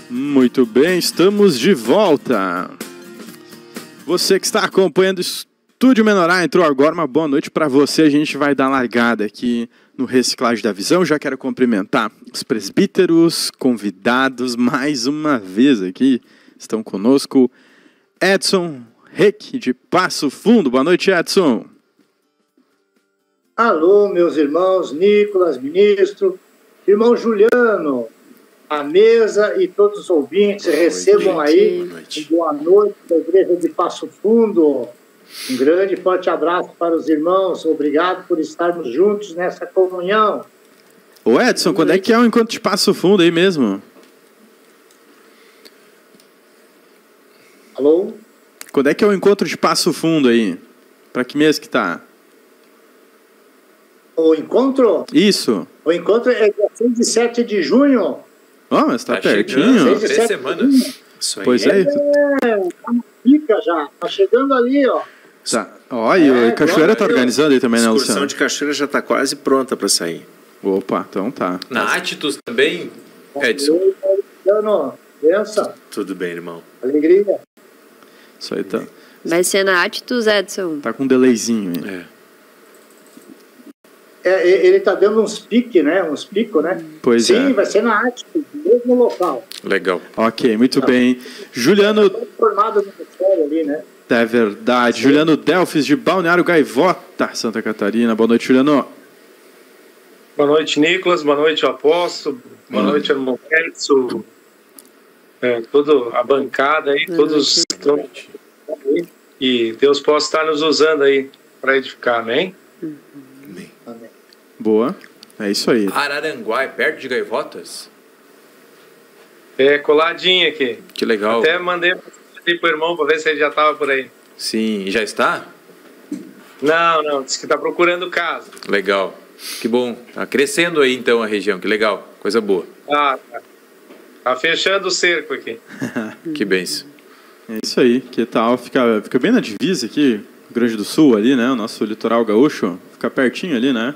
Muito bem, estamos de volta. Você que está acompanhando o Estúdio Menorá entrou agora, uma boa noite para você. A gente vai dar largada aqui no Reciclagem da Visão. Já quero cumprimentar os presbíteros, convidados mais uma vez aqui. Estão conosco Edson Reck, de Passo Fundo. Boa noite, Edson. Alô, meus irmãos, Nicolas, ministro, irmão Juliano, a mesa e todos os ouvintes, recebam aí boa noite da Igreja de Passo Fundo. Um grande e forte abraço para os irmãos, obrigado por estarmos juntos nessa comunhão. Ô Edson, quando é que é o encontro de Passo Fundo aí mesmo? Alô? Quando é que é o encontro de Passo Fundo aí? Para que mês que tá? O encontro? Isso. O encontro é dia 6 e 7 de junho. Ó, mas tá pertinho. 6 e 7 semanas. Isso aí. Pois é. Tá na pica já, tá chegando ali, ó. Tá. Ó, e o Cachoeira tá organizando aí também, né, Luciano? A Luciano? excursão de Cachoeira já tá quase pronta para sair. Opa, então tá. Na Atitudes também, Edson? Benção. Tudo bem, irmão. Alegria. Isso aí tá. Vai ser na Atitudes, Edson. Tá com um delayzinho aí. Ele tá dando uns piques, né? Uns picos, né? Pois Sim, é. vai ser na Atitudes, no mesmo local. Legal. Ok, muito bem. Juliano... Formado no ministério ali, né? É verdade. Sim. Juliano Delfis, de Balneário Gaivota, Santa Catarina. Boa noite, Juliano. Boa noite, Nicolas. Boa noite, Apóstolo. Boa noite, irmão Edson. Toda a bancada aí, todos estão aí. E Deus possa estar nos usando aí para edificar, amém? Amém. Boa. É isso aí. Araranguá, é perto de Gaivotas? É, coladinho aqui. Que legal. Até mandei pro irmão para ver se ele já estava por aí. Sim, já está? Não, disse que está procurando casa. Legal. Que bom. Tá crescendo aí então a região, que legal. Coisa boa. Tá fechando o cerco aqui. Que benção. É isso aí. Que tal? Fica bem na divisa aqui, Rio Grande do Sul ali, né? O nosso litoral gaúcho. Fica pertinho ali, né?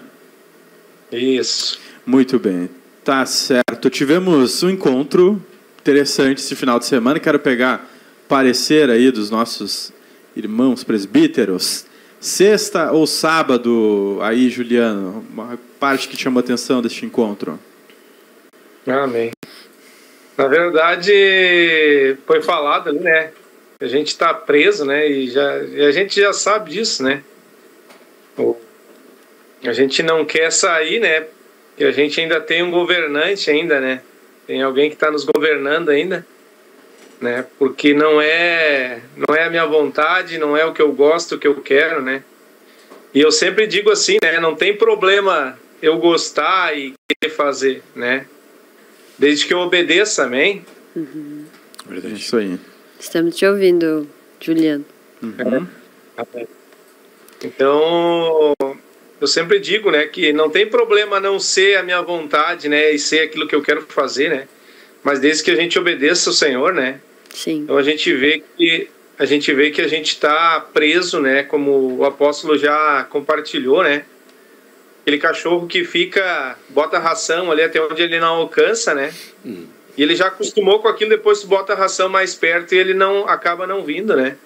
Isso. Muito bem. Tá certo. Tivemos um encontro interessante esse final de semana. Quero pegar parecer aí dos nossos irmãos presbíteros. Sexta ou sábado, aí, Juliano, uma parte que chamou a atenção deste encontro? Amém. Na verdade, foi falado ali, né? A gente está preso, né? E a gente já sabe disso, né? A gente não quer sair, né? Porque a gente ainda tem um governante ainda, né? Tem alguém que está nos governando ainda, né? Porque não é a minha vontade, não é o que eu gosto, o que eu quero, né? E eu sempre digo assim, né? Não tem problema eu gostar e querer fazer, né? Desde que eu obedeça, amém? Uhum. Verdade. Isso aí. Estamos te ouvindo, Juliano. Uhum. Então, eu sempre digo, né, que não tem problema não ser a minha vontade, né, e ser aquilo que eu quero fazer, né? Mas desde que a gente obedeça ao Senhor, né? Sim. Então a gente vê que a gente está preso, né? Como o apóstolo já compartilhou, né? Aquele cachorro que bota ração ali até onde ele não alcança, né? E ele já acostumou com aquilo, depois tu bota a ração mais perto e ele acaba não vindo, né?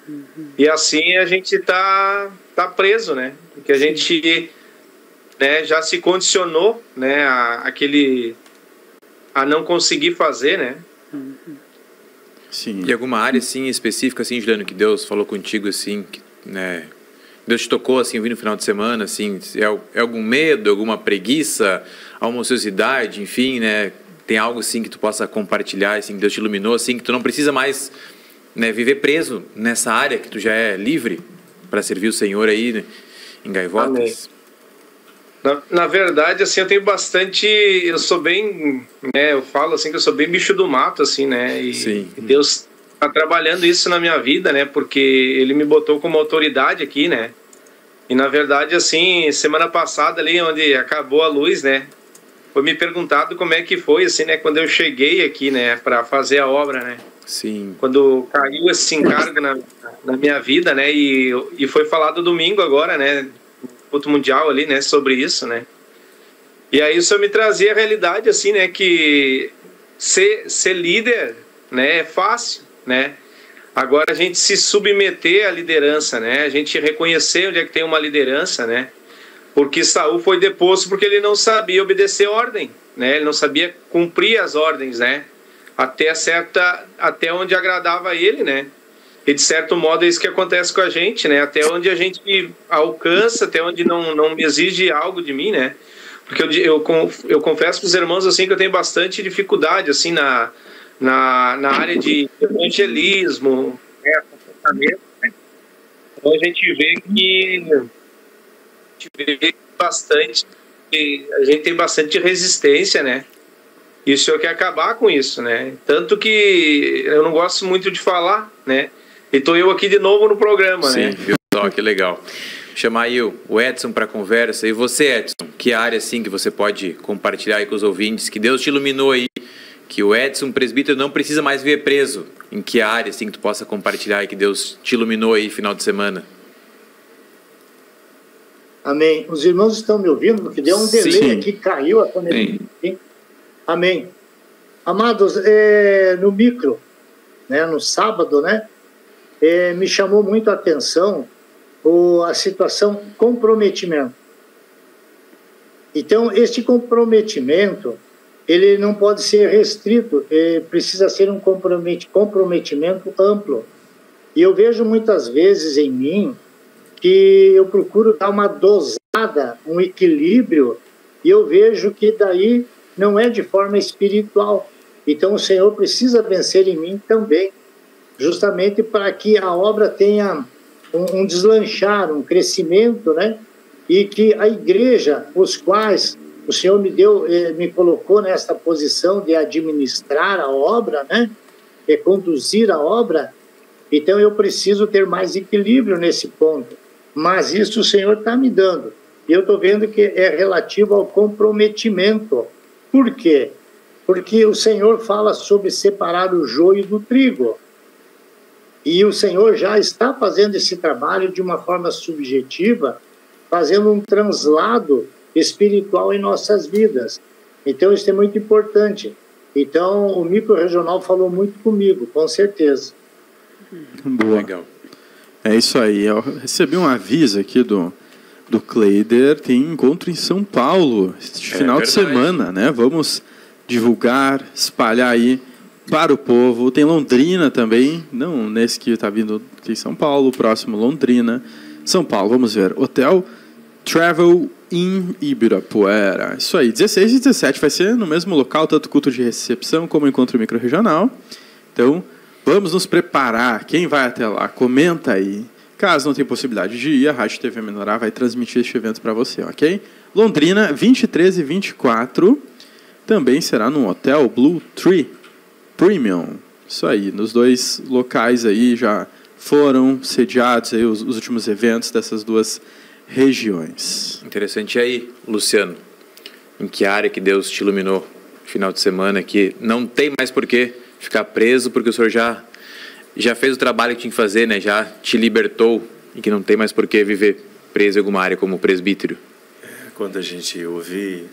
E assim a gente tá preso, né? Porque a gente, né, já se condicionou, né, a não conseguir fazer, né? Sim. E alguma área assim específica, assim, Juliano, que Deus falou contigo, assim, que, né? Deus te tocou, assim, vindo no final de semana, assim, é algum medo, alguma preguiça, alguma ociosidade, enfim, né? Tem algo, assim, que tu possa compartilhar, assim, que Deus te iluminou, assim, que tu não precisa mais, né, viver preso nessa área, que tu já é livre para servir o Senhor aí, né, em Gaivotas? Na verdade, assim, eu tenho bastante... Eu sou bem... né, eu falo, assim, que eu sou bem bicho do mato, assim, né? E Deus está trabalhando isso na minha vida, né? Porque Ele me botou como autoridade aqui, né? E, na verdade, assim, semana passada ali, onde acabou a luz, né? Foi me perguntado como é que foi, assim, né? Quando eu cheguei aqui, né? Para fazer a obra, né? Sim. Quando caiu esse encargo na minha vida, né? E foi falado domingo agora, né? Culto mundial ali, né, sobre isso, né? E aí isso me trazia a realidade, assim, né, que ser líder, né? É fácil, né? Agora a gente se submeter à liderança, né? A gente reconhecer onde é que tem uma liderança, né? Porque Saul foi deposto porque ele não sabia obedecer ordem, né? Ele não sabia cumprir as ordens, né? Até onde agradava a ele, né? E de certo modo é isso que acontece com a gente, né? Até onde a gente alcança, até onde não me exige algo de mim, né? Porque eu confesso para os irmãos assim que eu tenho bastante dificuldade assim na área de evangelismo, né? Comportamento, né? Então a gente vê a gente tem bastante resistência, né? E o senhor quer acabar com isso, né? Tanto que eu não gosto muito de falar, né? E tô eu aqui de novo no programa, Sim, né? Viu só, que legal. Chamar aí o Edson para conversa. E você, Edson, que área assim que você pode compartilhar aí com os ouvintes? Que Deus te iluminou aí, que o Edson, presbítero, não precisa mais viver preso. Em que área assim que tu possa compartilhar aí que Deus te iluminou aí final de semana? Amém. Os irmãos estão me ouvindo? Porque deu um delay aqui, caiu a conexão. Amém. Amados, no micro, né, no sábado, né, me chamou muito a atenção a situação comprometimento. Então, este comprometimento, ele não pode ser restrito, precisa ser um comprometimento amplo. E eu vejo muitas vezes em mim que eu procuro dar uma dosada, um equilíbrio, e eu vejo que daí não é de forma espiritual. Então o Senhor precisa vencer em mim também, justamente para que a obra tenha um deslanchar, um crescimento, né? E que a igreja, os quais o Senhor me colocou nesta posição de administrar a obra, né? E conduzir a obra, então eu preciso ter mais equilíbrio nesse ponto. Mas isso o Senhor está me dando. E eu estou vendo que é relativo ao comprometimento. Por quê? Porque o Senhor fala sobre separar o joio do trigo. E o Senhor já está fazendo esse trabalho de uma forma subjetiva, fazendo um translado espiritual em nossas vidas. Então, isso é muito importante. Então, o micro-regional falou muito comigo, com certeza. Boa. Legal. É isso aí. Eu recebi um aviso aqui do Kleider. Tem encontro em São Paulo este final de semana, né? Vamos divulgar, espalhar aí para o povo. Tem Londrina também, não nesse que está vindo aqui em São Paulo, próximo Londrina. São Paulo, vamos ver. Hotel Travel in Ibirapuera. Isso aí, 16 e 17 vai ser no mesmo local, tanto culto de recepção como encontro micro-regional. Então, vamos nos preparar. Quem vai até lá, comenta aí. Caso não tenha possibilidade de ir, a Rádio TV Menorá vai transmitir este evento para você, ok? Londrina, 23 e 24, também será no Hotel Blue Tree Premium. Isso aí, nos dois locais aí já foram sediados aí os últimos eventos dessas duas regiões. Interessante. E aí, Luciano, em que área que Deus te iluminou no final de semana, que não tem mais por que ficar preso, porque o senhor já fez o trabalho que tinha que fazer, né? Já te libertou e que não tem mais por que viver preso em alguma área como presbítero? Quando a gente ouve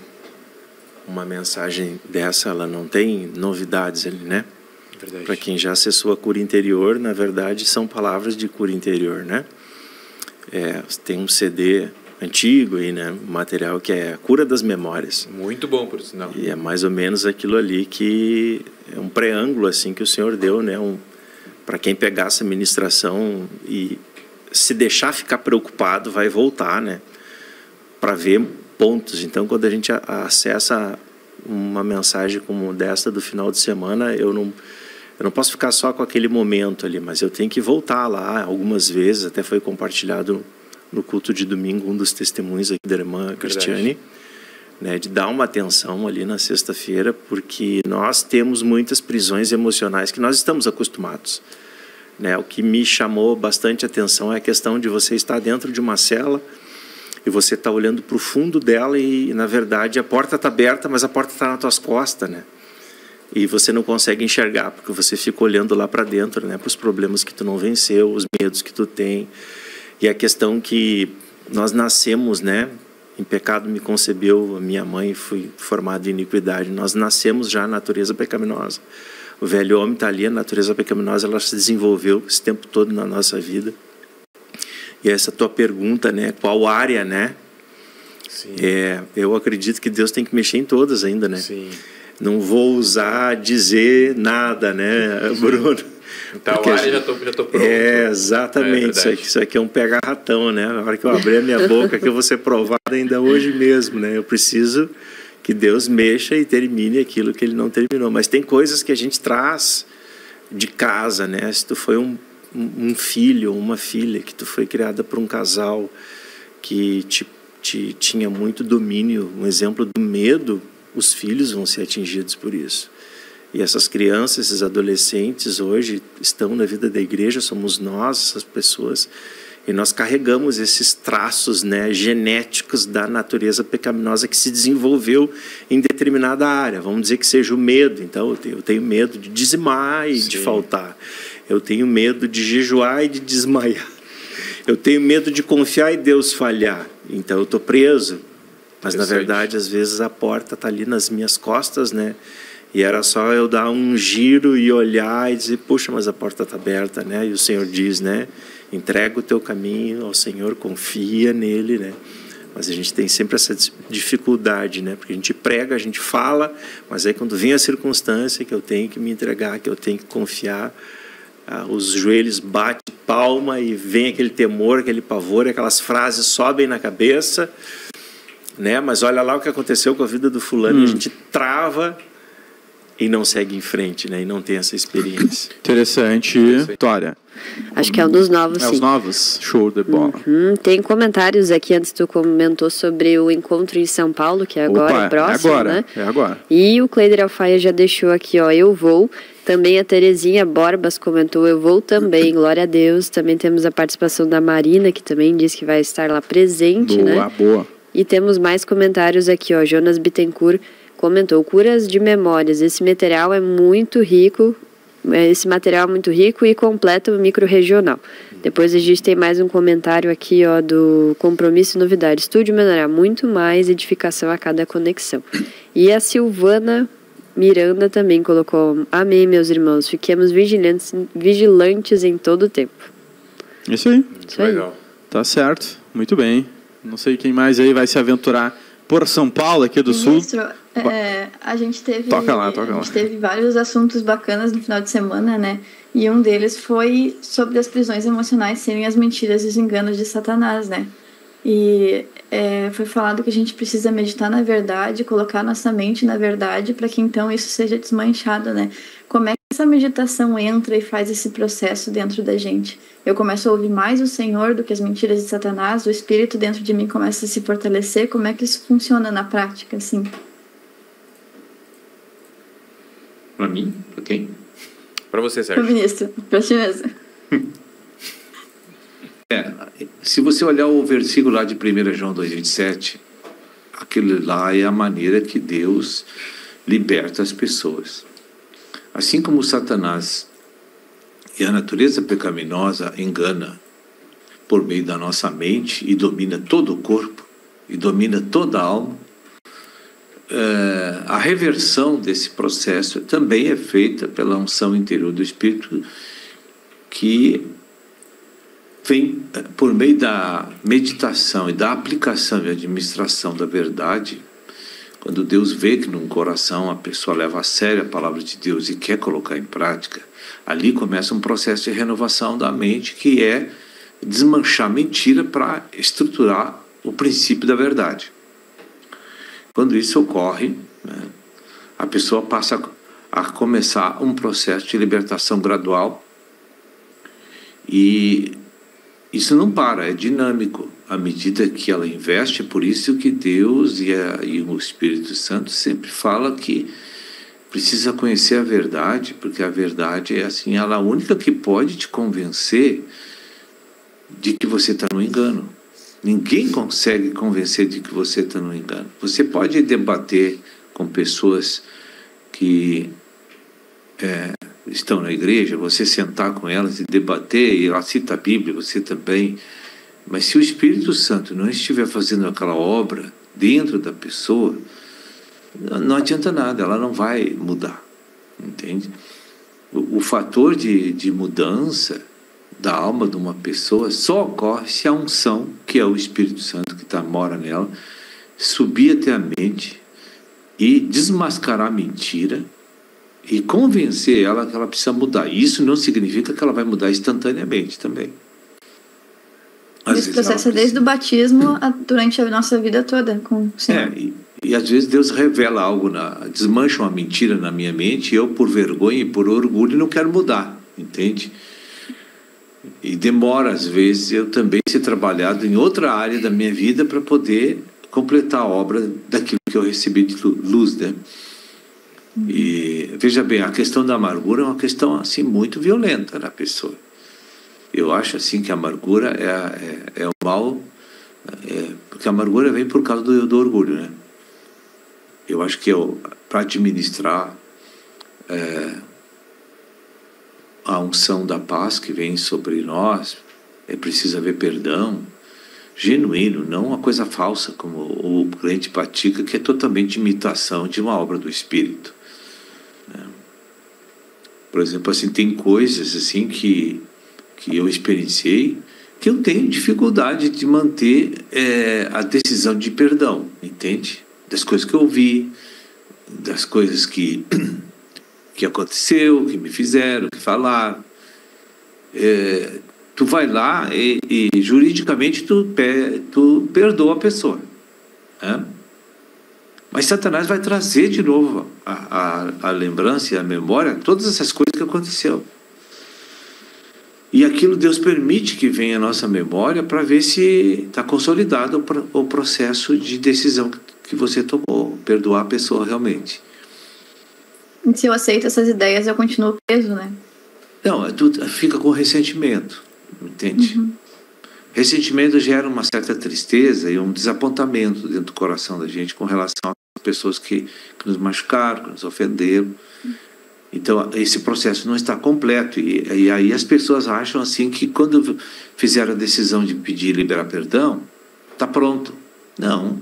uma mensagem dessa, ela não tem novidades ali, né? Para quem já acessou a cura interior, na verdade, são palavras de cura interior, né? Tem um CD antigo aí, né? Um material que é a Cura das Memórias. Muito bom, por sinal. E é mais ou menos aquilo ali que é um preâmbulo assim que o Senhor deu, né? Para quem pegar essa ministração e se deixar ficar preocupado, vai voltar, né? Para ver pontos. Então, quando a gente acessa uma mensagem como desta do final de semana, eu não posso ficar só com aquele momento ali, mas eu tenho que voltar lá algumas vezes. Até foi compartilhado no culto de domingo um dos testemunhos aqui da irmã Cristiane, né, de dar uma atenção ali na sexta-feira, porque nós temos muitas prisões emocionais que nós estamos acostumados, né? O que me chamou bastante atenção é a questão de você estar dentro de uma cela e você está olhando para o fundo dela e, na verdade, a porta está aberta, mas a porta está nas tuas costas, né? E você não consegue enxergar, porque você fica olhando lá para dentro, né? Para os problemas que tu não venceu, os medos que tu tem. E a questão que nós nascemos, né? Em pecado me concebeu a minha mãe e fui formado em iniquidade. Nós nascemos já a natureza pecaminosa. O velho homem está ali, a natureza pecaminosa, ela se desenvolveu esse tempo todo na nossa vida. E essa tua pergunta, né? Qual área, né? Sim. Eu acredito que Deus tem que mexer em todas ainda, né? Sim. Não vou usar dizer nada, né, Bruno? Tal área já tô pronto. Exatamente. Isso aqui é um pega-ratão, né? Na hora que eu abrir a minha boca, que eu vou ser provado ainda hoje mesmo, né? Eu preciso que Deus mexa e termine aquilo que Ele não terminou. Mas tem coisas que a gente traz de casa, né? Se tu foi um filho ou uma filha, que tu foi criada por um casal que tinha muito domínio, um exemplo do medo, os filhos vão ser atingidos por isso. E essas crianças, esses adolescentes hoje estão na vida da igreja, somos nós, essas pessoas, e nós carregamos esses traços, né, genéticos da natureza pecaminosa que se desenvolveu em determinada área. Vamos dizer que seja o medo. Então eu tenho medo de dizimar e de faltar. Eu tenho medo de jejuar e de desmaiar. Eu tenho medo de confiar e Deus falhar. Então eu estou preso. Mas, na verdade, às vezes a porta está ali nas minhas costas, né? E era só eu dar um giro e olhar e dizer, puxa, mas a porta está aberta, né? E o Senhor diz, né? Entrega o teu caminho ao Senhor, confia nele, né? Mas a gente tem sempre essa dificuldade, né? Porque a gente prega, a gente fala, mas aí quando vem a circunstância que eu tenho que me entregar, que eu tenho que confiar, os joelhos batem palma e vem aquele temor, aquele pavor, aquelas frases sobem na cabeça, né? Mas olha lá o que aconteceu com a vida do fulano, e a gente trava e não segue em frente, né? E não tem essa experiência. Interessante. Vitória. Acho que é um dos novos, sim. É os novos? Show de bola. Tem comentários aqui, antes tu comentou sobre o encontro em São Paulo, que é agora, próximo, né? É agora. E o Cleider Alfaia já deixou aqui, ó, eu vou. Também a Terezinha Borbas comentou, eu vou também, glória a Deus. Também temos a participação da Marina, que também diz que vai estar lá presente, né? Boa. E temos mais comentários aqui, ó, Jonas Bittencourt comentou, curas de memórias, esse material é muito rico e completa o micro-regional. Depois a gente tem mais um comentário aqui, ó, do Compromisso e Novidade. Estúdio Menorá, muito mais edificação a cada conexão. E a Silvana Miranda também colocou, amém, meus irmãos, fiquemos vigilantes em todo o tempo. Isso aí. Isso aí. Legal. Tá certo, muito bem. Não sei quem mais aí vai se aventurar por São Paulo, aqui do Ministro, Sul. a gente teve Toca lá. teve vários assuntos bacanas no final de semana, né? E um deles foi sobre as prisões emocionais serem as mentiras e os enganos de Satanás, né? E foi falado que a gente precisa meditar na verdade, colocar nossa mente na verdade, para que então isso seja desmanchado, né? Como é que essa meditação entra e faz esse processo dentro da gente? Eu começo a ouvir mais o Senhor do que as mentiras de Satanás, o Espírito dentro de mim começa a se fortalecer. Como é que isso funciona na prática, assim? Para mim? Para quem? Para você, Sérgio. Para o ministro, para ti mesmo. Se você olhar o versículo lá de 1 João 2,27, aquele lá é a maneira que Deus liberta as pessoas. Assim como Satanás e a natureza pecaminosa engana por meio da nossa mente e domina todo o corpo e domina toda a alma, a reversão desse processo também é feita pela unção interior do Espírito, que vem por meio da meditação e da aplicação e administração da verdade. Quando Deus vê que num coração a pessoa leva a sério a palavra de Deus e quer colocar em prática, ali começa um processo de renovação da mente, que é desmanchar mentira para estruturar o princípio da verdade. Quando isso ocorre, né, a pessoa passa a começar um processo de libertação gradual, e isso não para, é dinâmico à medida que ela investe. Por isso que Deus e o Espírito Santo sempre fala que precisa conhecer a verdade, porque a verdade é assim, ela é a única que pode te convencer de que você está no engano. Ninguém consegue convencer de que você está no engano. Você pode debater com pessoas que estão na igreja, você sentar com elas e debater, e ela cita a Bíblia, você também Mas se o Espírito Santo não estiver fazendo aquela obra dentro da pessoa, não adianta nada, ela não vai mudar, entende? O fator de mudança da alma de uma pessoa só ocorre se a unção, que é o Espírito Santo que mora nela, subir até a mente e desmascarar a mentira e convencer ela que ela precisa mudar. Isso não significa que ela vai mudar instantaneamente também. Esse processo é desde o batismo durante a nossa vida toda com o Senhor. E às vezes Deus revela algo, desmancha uma mentira na minha mente e eu, por vergonha e por orgulho, não quero mudar, entende? E demora, às vezes, eu também ser trabalhado em outra área da minha vida para poder completar a obra daquilo que eu recebi de luz, né? E veja bem, a questão da amargura é uma questão assim muito violenta na pessoa. Eu acho assim que a amargura é o mal, porque a amargura vem por causa do orgulho, né? Eu acho que para administrar a unção da paz que vem sobre nós, é preciso haver perdão genuíno, não uma coisa falsa, como o crente pratica, que é totalmente imitação de uma obra do Espírito. Por exemplo, assim, tem coisas assim que eu experienciei que eu tenho dificuldade de manter a decisão de perdão, entende? Das coisas que eu vi, das coisas que aconteceu, que me fizeram, que falaram. Tu vai lá e juridicamente tu perdoa a pessoa, né? Mas Satanás vai trazer de novo a lembrança e a memória, todas essas coisas que aconteceu. E aquilo Deus permite que venha à nossa memória para ver se está consolidado o processo de decisão que você tomou, perdoar a pessoa realmente. E se eu aceito essas ideias, eu continuo preso, né? Não, tu fica com ressentimento, entende? Uhum. Ressentimento gera uma certa tristeza e um desapontamento dentro do coração da gente com relação às pessoas que nos machucaram, que nos ofenderam. Então, esse processo não está completo. E aí as pessoas acham assim que quando fizeram a decisão de pedir e liberar perdão, está pronto. Não.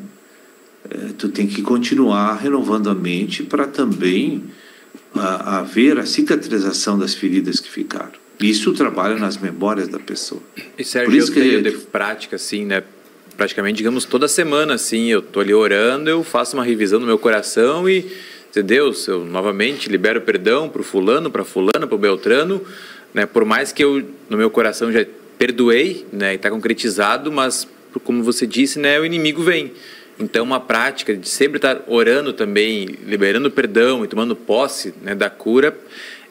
Tu tem que continuar renovando a mente para também haver a cicatrização das feridas que ficaram. Isso trabalha nas memórias da pessoa. E Sérgio, eu tenho de prática, assim, né? Praticamente, digamos, toda semana, assim, eu estou ali orando, eu faço uma revisão no meu coração e, Deus, eu novamente libero perdão para o fulano, para o Beltrano, né? Por mais que eu, no meu coração, já perdoei, né? E está concretizado, mas, como você disse, né? O inimigo vem. Então, uma prática de sempre estar orando também, liberando perdão e tomando posse, né, da cura.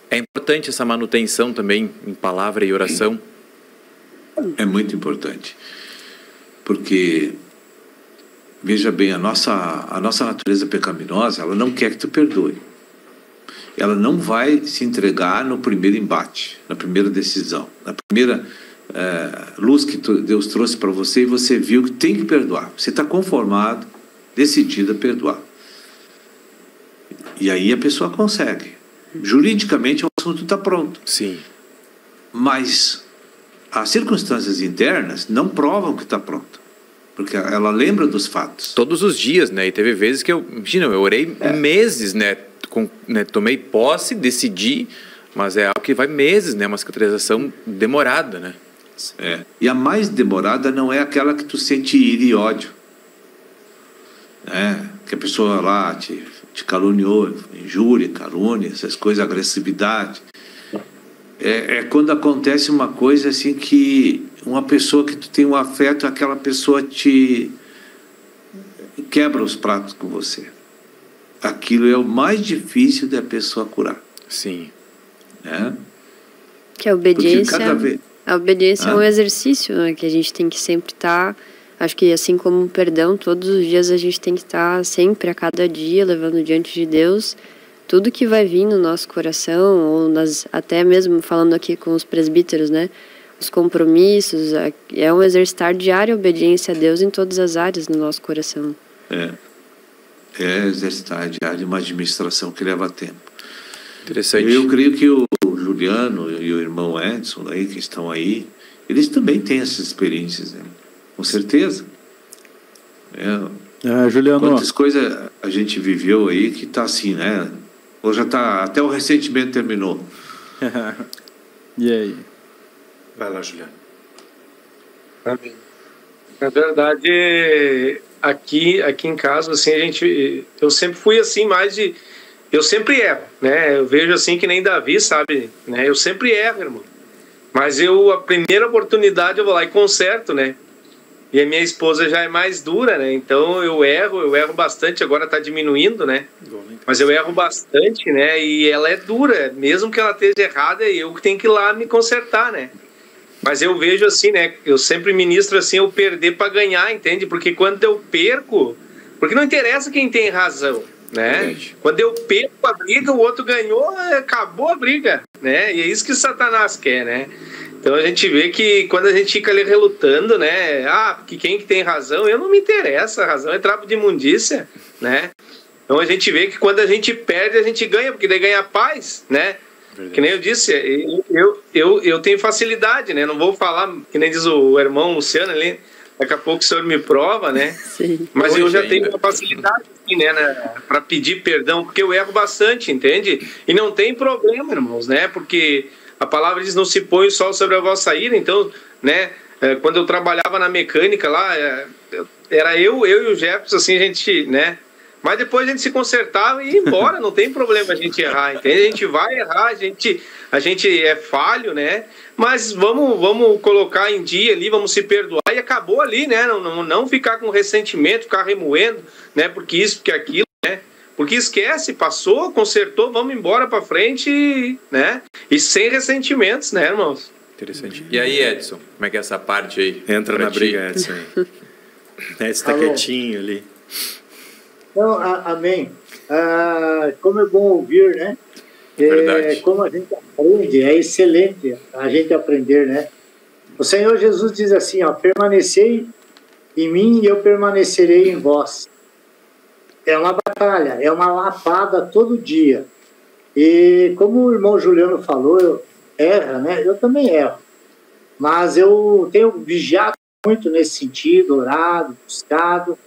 É importante essa manutenção também em palavra e oração? É muito importante. Porque, veja bem, a nossa natureza pecaminosa, ela não quer que tu perdoe. Ela não vai se entregar no primeiro embate, na primeira decisão, na primeira luz que Deus trouxe para você e você viu que tem que perdoar. Você está conformado, decidido a perdoar. E aí a pessoa consegue. Juridicamente o assunto está pronto. Sim. Mas as circunstâncias internas não provam que está pronto. Porque ela lembra dos fatos. Todos os dias, né? E teve vezes que eu orei meses, né? Tomei posse, decidi, mas é algo que vai meses, né? Uma cicatrização demorada, né? E a mais demorada não é aquela que tu sente ira e ódio, que a pessoa lá te caluniou, injúria, calúnia, essas coisas, agressividade. É quando acontece uma coisa assim que uma pessoa que tu tem um afeto, aquela pessoa te quebra os pratos com você. Aquilo é o mais difícil da pessoa curar. Sim. Que a obediência... A obediência é um exercício, né, que a gente tem que sempre estar... Acho que assim como o perdão, todos os dias a gente tem que estar sempre, a cada dia, levando diante de Deus tudo que vai vir no nosso coração, ou até mesmo falando aqui com os presbíteros, né? Os compromissos, é um exercitar diário a obediência a Deus em todas as áreas do nosso coração. É exercitar diário uma administração que leva tempo. Interessante. Eu creio que o Juliano e o irmão Edson, aí, que estão aí, eles também têm essas experiências, né? Com certeza. Juliano. Quantas coisas a gente viveu aí que está assim, né? Ou já está, até o ressentimento terminou. E aí? Vai lá, Juliano. Na verdade, aqui em casa, assim, eu sempre fui assim, eu sempre erro, né? Eu vejo assim que nem Davi, sabe? Né? Eu sempre erro, irmão. Mas a primeira oportunidade eu vou lá e conserto, né? E a minha esposa já é mais dura, né? Então eu erro bastante, agora tá diminuindo, né? Mas eu erro bastante, né? E ela é dura, mesmo que ela esteja errada, eu que tenho que ir lá me consertar, né? Mas eu vejo assim, né? Eu sempre ministro assim, eu perder para ganhar, entende? Porque quando eu perco, porque não interessa quem tem razão, né? Quando eu perco a briga, o outro ganhou, acabou a briga, né? E é isso que Satanás quer, né? Então a gente vê que quando a gente fica ali relutando, né? Porque quem que tem razão? Eu não me interessa, a razão é trapo de imundícia, né? Então a gente vê que quando a gente perde, a gente ganha, porque daí ganha paz, né? Verdade. Que nem eu disse, eu tenho facilidade, né? Não vou falar, que nem diz o irmão Luciano ali, daqui a pouco o senhor me prova, né? Sim. Mas eu já tenho uma facilidade, assim, né? Para pedir perdão, porque eu erro bastante, entende? E não tem problema, irmãos, né? Porque a palavra diz, não se põe o sol sobre a vossa ira. Então, né? Quando eu trabalhava na mecânica lá, era eu e o Jefferson, assim, a gente, né? Mas depois a gente se consertava e ia embora, não tem problema a gente errar, entende? A gente vai errar, a gente é falho, né? Mas vamos colocar em dia ali, vamos se perdoar e acabou ali, né? Não ficar com ressentimento, ficar remoendo, né? Porque isso, porque aquilo, né? Porque esquece, passou, consertou, vamos embora para frente, né? E sem ressentimentos, né, irmãos? Interessante. E aí, Edson, como é que é essa parte aí? Entra na briga, Edson. Edson tá quietinho ali. Não, amém. Como é bom ouvir, né? Verdade. Como a gente aprende, é excelente a gente aprender, né? O Senhor Jesus diz assim, ó, permanecei em mim e eu permanecerei em vós. É uma batalha, é uma lapada todo dia. E como o irmão Juliano falou, erra, né? Eu também erro. Mas eu tenho vigiado muito nesse sentido, orado, buscado,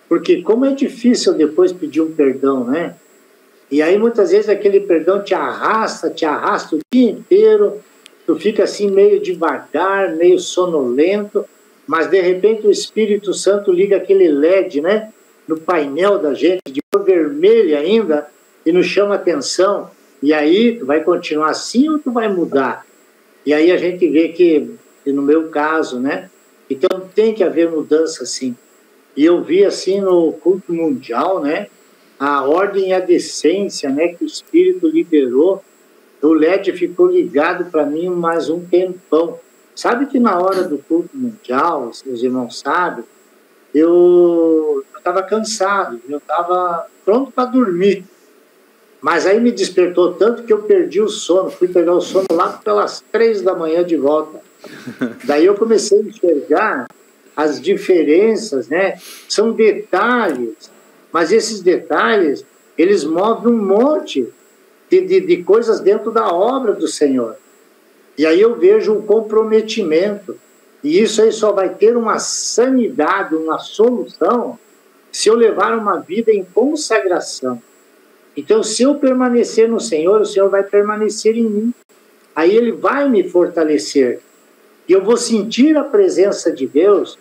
porque como é difícil depois pedir um perdão, né? E aí muitas vezes aquele perdão te arrasta o dia inteiro, tu fica assim meio devagar, meio sonolento, mas de repente o Espírito Santo liga aquele LED, né? No painel da gente, de cor vermelha ainda, e nos chama atenção. E aí tu vai continuar assim ou tu vai mudar? E aí a gente vê que no meu caso, né? Então tem que haver mudança sim. E eu vi assim no culto mundial, né? A ordem e a decência, né? Que o Espírito liberou. O LED ficou ligado para mim mais um tempão. Sabe que na hora do culto mundial, os irmãos sabem, eu estava cansado, eu estava pronto para dormir. Mas aí me despertou tanto que eu perdi o sono. Fui pegar o sono lá pelas 3 da manhã de volta. Daí eu comecei a enxergar as diferenças, né? São detalhes, mas esses detalhes, eles movem um monte de coisas dentro da obra do Senhor. E aí eu vejo um comprometimento, e isso aí só vai ter uma sanidade, uma solução, se eu levar uma vida em consagração. Então, se eu permanecer no Senhor, o Senhor vai permanecer em mim. Aí Ele vai me fortalecer. E eu vou sentir a presença de Deus,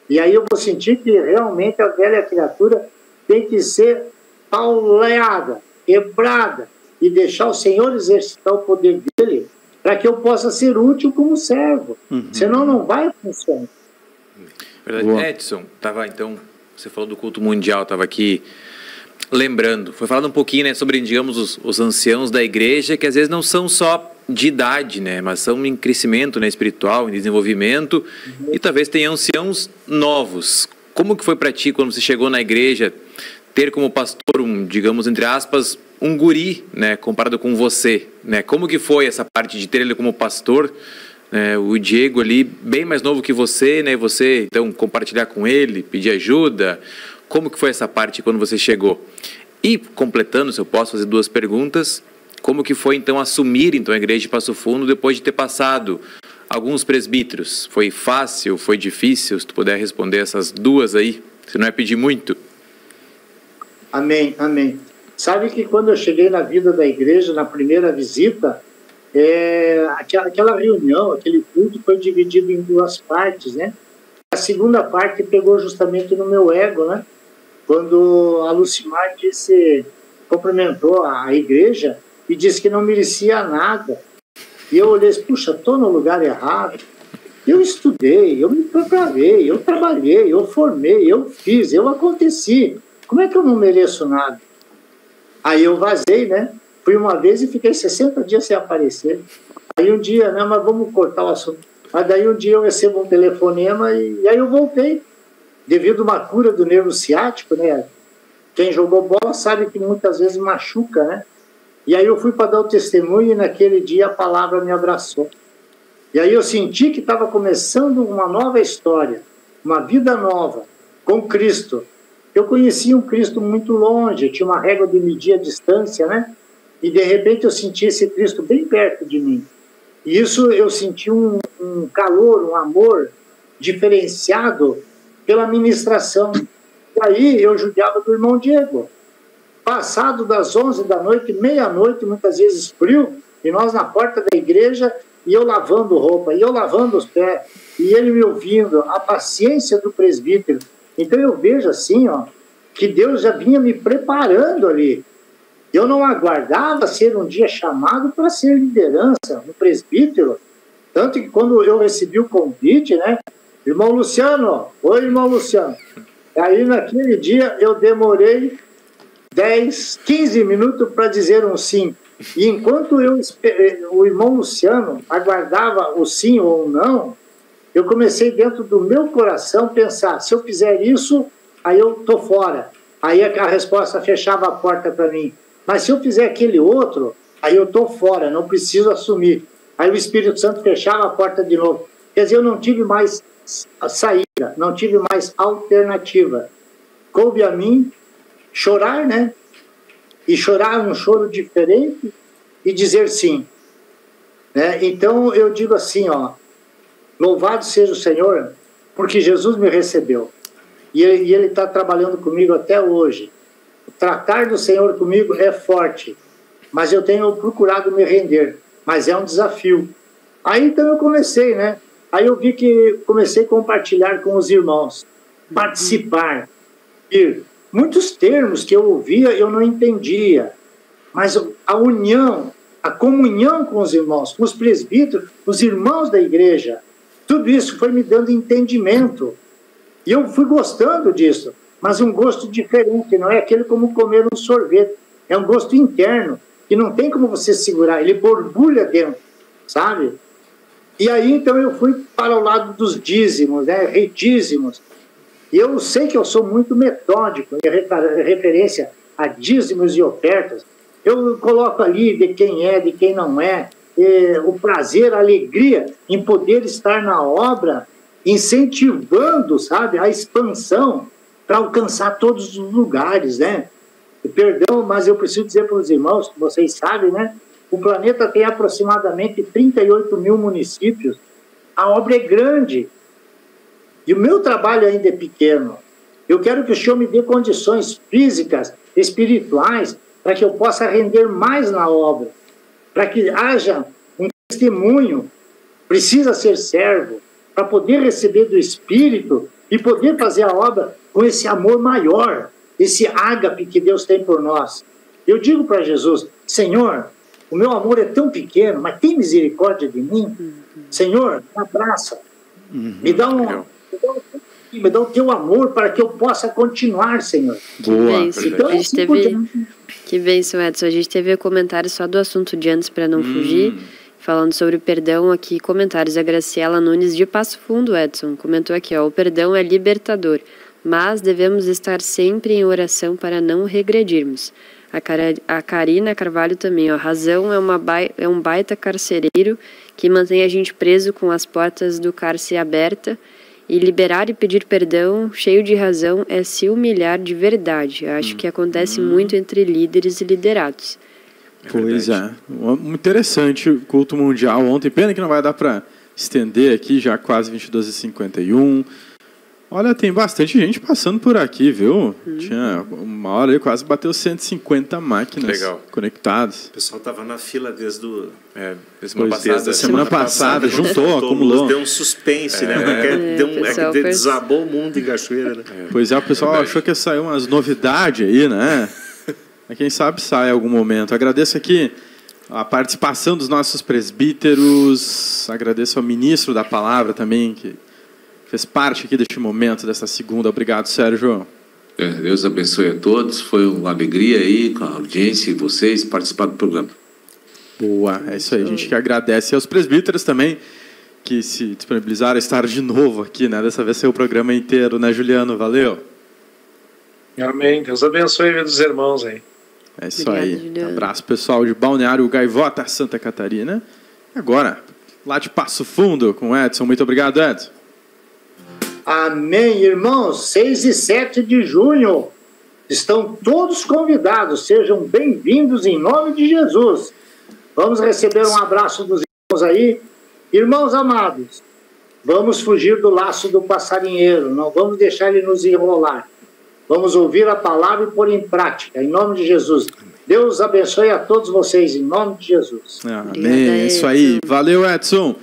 e aí eu vou sentir que realmente a velha criatura tem que ser pauleada, quebrada, e deixar o Senhor exercitar o poder dele, para que eu possa ser útil como servo. Senão não vai funcionar. Verdade. Boa. Edson, então, você falou do culto mundial, estava aqui lembrando, foi falado um pouquinho, né, sobre, digamos, os anciãos da igreja, que às vezes não são só de idade, né, mas são em crescimento, né, espiritual, em desenvolvimento, e talvez tenham anciãos novos. Como que foi para ti, quando você chegou na igreja, ter como pastor, digamos, entre aspas, um guri, né, comparado com você, né? Como que foi essa parte de ter ele como pastor, né, o Diego ali, bem mais novo que você, né, você, então, compartilhar com ele, pedir ajuda? Como que foi essa parte quando você chegou? E, completando, se eu posso fazer 2 perguntas, como que foi, então, assumir, então, a igreja de Passo Fundo depois de ter passado alguns presbíteros. Foi fácil, foi difícil? Se tu puder responder essas duas aí, se não é pedir muito. Amém, amém. Sabe que quando eu cheguei na vida da igreja, na primeira visita, aquela reunião, aquele culto foi dividido em duas partes, né? A segunda parte pegou justamente no meu ego, né? Quando a Lucimar cumprimentou a igreja e disse que não merecia nada. E eu olhei, puxa, estou no lugar errado. Eu estudei, eu me preparei, eu trabalhei, eu formei, eu fiz, eu aconteci. Como é que eu não mereço nada? Aí eu vazei, né? Fui uma vez e fiquei 60 dias sem aparecer. Aí um dia, né? Mas vamos cortar o assunto. Mas daí um dia eu recebo um telefonema e aí eu voltei. Devido a uma cura do nervo ciático, né? Quem jogou bola sabe que muitas vezes machuca, né? E aí eu fui para dar o testemunho e naquele dia a palavra me abraçou. E aí eu senti que estava começando uma nova história, uma vida nova, com Cristo. Eu conhecia um Cristo muito longe, tinha uma régua de medir a distância, né? E de repente eu senti esse Cristo bem perto de mim. E isso eu senti um calor, um amor diferenciado pela ministração. E aí eu judiava do irmão Diego. Passado das 11 da noite, meia-noite, muitas vezes frio, e nós na porta da igreja, e eu lavando roupa, e eu lavando os pés, e ele me ouvindo, a paciência do presbítero. Então eu vejo assim, ó, que Deus já vinha me preparando ali. Eu não aguardava ser um dia chamado para ser liderança no presbítero. Tanto que quando eu recebi o convite, né, irmão Luciano, oi irmão Luciano. Aí naquele dia eu demorei 10, 15 minutos para dizer um sim. E enquanto o irmão Luciano aguardava o sim ou o não, eu comecei dentro do meu coração pensar, se eu fizer isso, aí eu estou fora. Aí a resposta fechava a porta para mim. Mas se eu fizer aquele outro, aí eu estou fora, não preciso assumir. Aí o Espírito Santo fechava a porta de novo. Quer dizer, eu não tive mais saída, não tive mais alternativa. Coube a mim chorar, né? E chorar um choro diferente e dizer sim. Né? Então eu digo assim, ó, louvado seja o Senhor, porque Jesus me recebeu. E Ele está trabalhando comigo até hoje. O tratar do Senhor comigo é forte, mas eu tenho procurado me render. Mas é um desafio. Aí então eu comecei, né? Aí eu vi que comecei a compartilhar com os irmãos, participar, ir. Muitos termos que eu ouvia eu não entendia, mas a união, a comunhão com os irmãos, com os presbíteros, os irmãos da igreja, tudo isso foi me dando entendimento. E eu fui gostando disso, mas um gosto diferente, não é aquele como comer um sorvete, é um gosto interno, que não tem como você segurar, ele borbulha dentro, sabe? E aí então eu fui para o lado dos dízimos, né, redízimos. E eu sei que eu sou muito metódico em referência a dízimos e ofertas. Eu coloco ali de quem é, de quem não é, o prazer, a alegria em poder estar na obra, incentivando, sabe, a expansão para alcançar todos os lugares, né? Perdão, mas eu preciso dizer para os irmãos, que vocês sabem, né? O planeta tem aproximadamente 38 mil municípios. A obra é grande. E o meu trabalho ainda é pequeno. Eu quero que o Senhor me dê condições físicas, espirituais, para que eu possa render mais na obra. Para que haja um testemunho. Precisa ser servo, para poder receber do Espírito e poder fazer a obra com esse amor maior, esse ágape que Deus tem por nós. Eu digo para Jesus, Senhor, o meu amor é tão pequeno, mas tem misericórdia de mim? Senhor, me abraça. Me dá o teu amor para que eu possa continuar, Senhor. Boa. Então, a gente teve... Que bênção, Edson. A gente teve comentário só do assunto de antes para não fugir, falando sobre o perdão aqui. Comentários. A Graciela Nunes de Passo Fundo, Edson, comentou aqui, ó, o perdão é libertador, mas devemos estar sempre em oração para não regredirmos. A Karina Carvalho também, ó, razão é um baita carcereiro que mantém a gente preso com as portas do cárcere aberta, e liberar e pedir perdão, cheio de razão, é se humilhar de verdade. Acho que acontece muito entre líderes e liderados. Pois é. Interessante o culto mundial ontem. Pena que não vai dar para estender aqui, já quase 22h51. Olha, tem bastante gente passando por aqui, viu? Tinha uma hora aí, quase bateu 150 máquinas conectadas. O pessoal estava na fila desde a semana passada, juntou, acumulou. Deu um suspense, né? Porque desabou o mundo em Cachoeira, né? Pois é, o pessoal achou que ia sair umas novidades aí, né? Mas quem sabe sai em algum momento. Agradeço aqui a participação dos nossos presbíteros, agradeço ao ministro da palavra também, que fez parte aqui deste momento, dessa segunda. Obrigado, Sérgio. Deus abençoe a todos. Foi uma alegria aí com a audiência e vocês participar do programa. Boa, é isso aí. A gente que agradece aos presbíteros também que se disponibilizaram a estar de novo aqui, né? Dessa vez saiu o programa inteiro, né, Juliano? Valeu. Amém. Deus abençoe a vida dos irmãos aí. É isso aí. Juliano. Abraço, pessoal de Balneário Gaivota, Santa Catarina. Agora, lá de Passo Fundo, com o Edson. Muito obrigado, Edson. Amém, irmãos. 6 e 7 de junho. Estão todos convidados. Sejam bem-vindos em nome de Jesus. Vamos receber um abraço dos irmãos aí. Irmãos amados, vamos fugir do laço do passarinheiro. Não vamos deixar ele nos enrolar. Vamos ouvir a palavra e pôr em prática. Em nome de Jesus. Deus abençoe a todos vocês. Em nome de Jesus. Amém. É isso aí. Valeu, Edson.